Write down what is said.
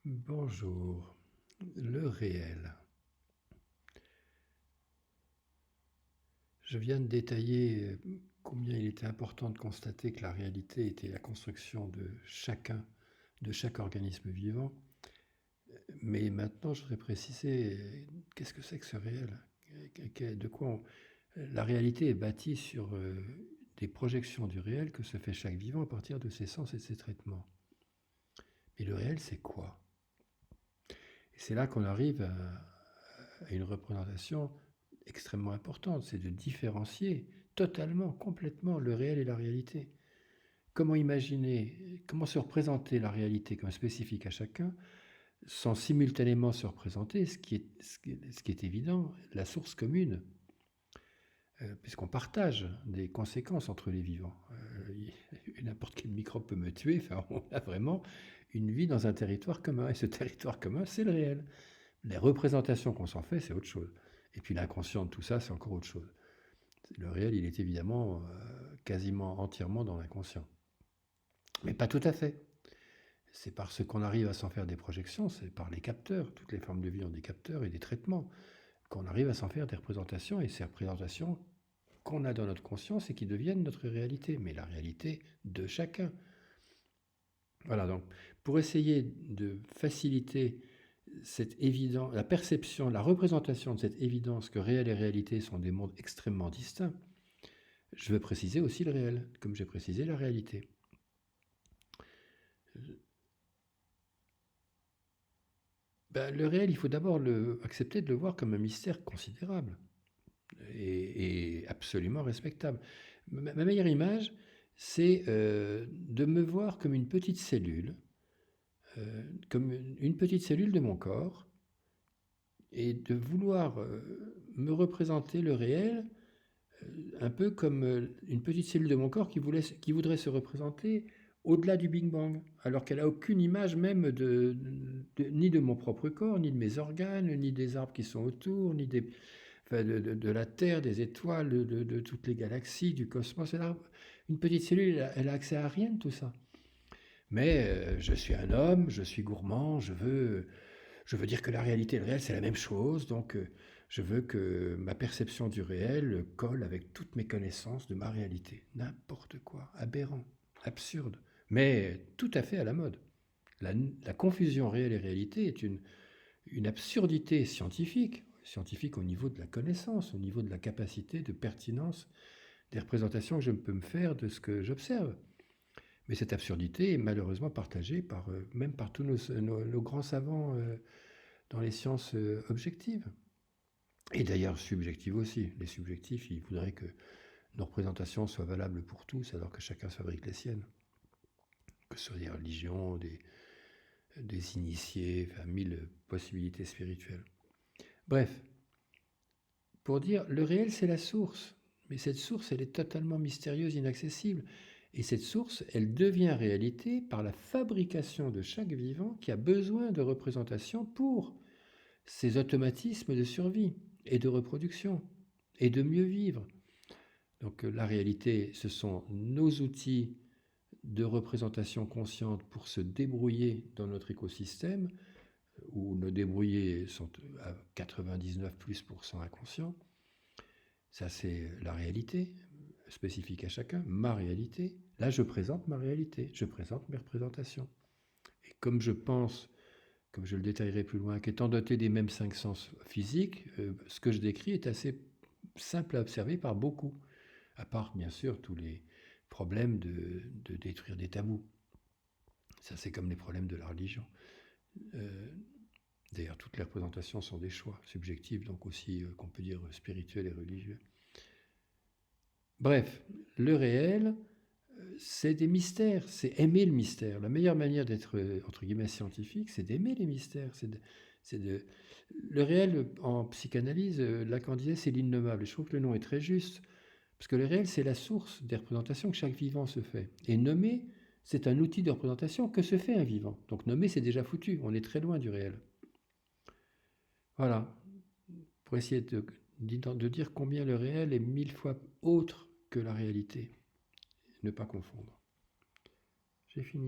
Bonjour. Le réel. Je viens de détailler combien il était important de constater que la réalité était la construction de chaque organisme vivant. Mais maintenant, je voudrais préciser qu'est-ce que c'est que ce réel? De quoi La réalité est bâtie sur des projections du réel que se fait chaque vivant à partir de ses sens et de ses traitements. Mais le réel, c'est quoi? Et c'est là qu'on arrive à une représentation extrêmement importante, c'est de différencier totalement, complètement le réel et la réalité. Comment imaginer, comment se représenter la réalité comme spécifique à chacun sans simultanément se représenter ce qui est évident, la source commune, puisqu'on partage des conséquences entre les vivants. N'importe quel microbe peut me tuer, enfin, on a vraiment une vie dans un territoire commun, et ce territoire commun, c'est le réel. Les représentations qu'on s'en fait, c'est autre chose. Et puis l'inconscient de tout ça, c'est encore autre chose. Le réel, il est évidemment quasiment entièrement dans l'inconscient. Mais pas tout à fait. C'est parce qu'on arrive à s'en faire des projections, c'est par les capteurs, toutes les formes de vie ont des capteurs et des traitements, qu'on arrive à s'en faire des représentations, et ces représentations qu'on a dans notre conscience et qui deviennent notre réalité, mais la réalité de chacun. Voilà, donc pour essayer de faciliter la perception, la représentation de cette évidence que réel et réalité sont des mondes extrêmement distincts, je veux préciser aussi le réel, comme j'ai précisé la réalité. Le réel, il faut d'abord accepter de le voir comme un mystère considérable et absolument respectable. Ma meilleure image, c'est de me voir comme une petite cellule, comme une petite cellule de mon corps, et de vouloir me représenter le réel un peu comme une petite cellule de mon corps qui voudrait se représenter au-delà du Big Bang, alors qu'elle n'a aucune image même ni de mon propre corps, ni de mes organes, ni des arbres qui sont autour, ni de la Terre, des étoiles, de toutes les galaxies, du cosmos. Une petite cellule, elle a accès à rien de tout ça. Mais je suis un homme, je suis gourmand, je veux dire que la réalité et le réel, c'est la même chose, donc je veux que ma perception du réel colle avec toutes mes connaissances de ma réalité. N'importe quoi, aberrant, absurde, mais tout à fait à la mode. La confusion réel et réalité est une absurdité scientifique, scientifique au niveau de la connaissance, au niveau de la capacité de pertinence des représentations que je peux me faire de ce que j'observe. Mais cette absurdité est malheureusement partagée même par tous nos grands savants dans les sciences objectives. Et d'ailleurs subjectives aussi. Les subjectifs, ils voudraient que nos représentations soient valables pour tous, alors que chacun se fabrique les siennes. Que ce soit des religions, des initiés, enfin 1000 possibilités spirituelles. Bref, pour dire, le réel c'est la source. Mais cette source, elle est totalement mystérieuse, inaccessible. Et cette source, elle devient réalité par la fabrication de chaque vivant qui a besoin de représentation pour ces automatismes de survie et de reproduction et de mieux vivre. Donc la réalité, ce sont nos outils de représentation consciente pour se débrouiller dans notre écosystème, où nos débrouillés sont à 99% inconscients. Ça, c'est la réalité, spécifique à chacun, ma réalité. Là, je présente ma réalité, je présente mes représentations. Et comme je pense, comme je le détaillerai plus loin, qu'étant doté des mêmes 5 sens physiques, ce que je décris est assez simple à observer par beaucoup, à part bien sûr tous les problèmes de détruire des tabous. Ça, c'est comme les problèmes de la religion. D'ailleurs, toutes les représentations sont des choix subjectifs, donc aussi qu'on peut dire spirituels et religieux. Bref, le réel, c'est des mystères, c'est aimer le mystère. La meilleure manière d'être, entre guillemets, scientifique, c'est d'aimer les mystères. Le réel, en psychanalyse, Lacan disait, c'est l'innommable. Et je trouve que le nom est très juste, parce que le réel, c'est la source des représentations que chaque vivant se fait. Et nommer, c'est un outil de représentation que se fait un vivant. Donc nommer, c'est déjà foutu, on est très loin du réel. Voilà, pour essayer de dire combien le réel est 1000 fois autre que la réalité. Ne pas confondre. J'ai fini.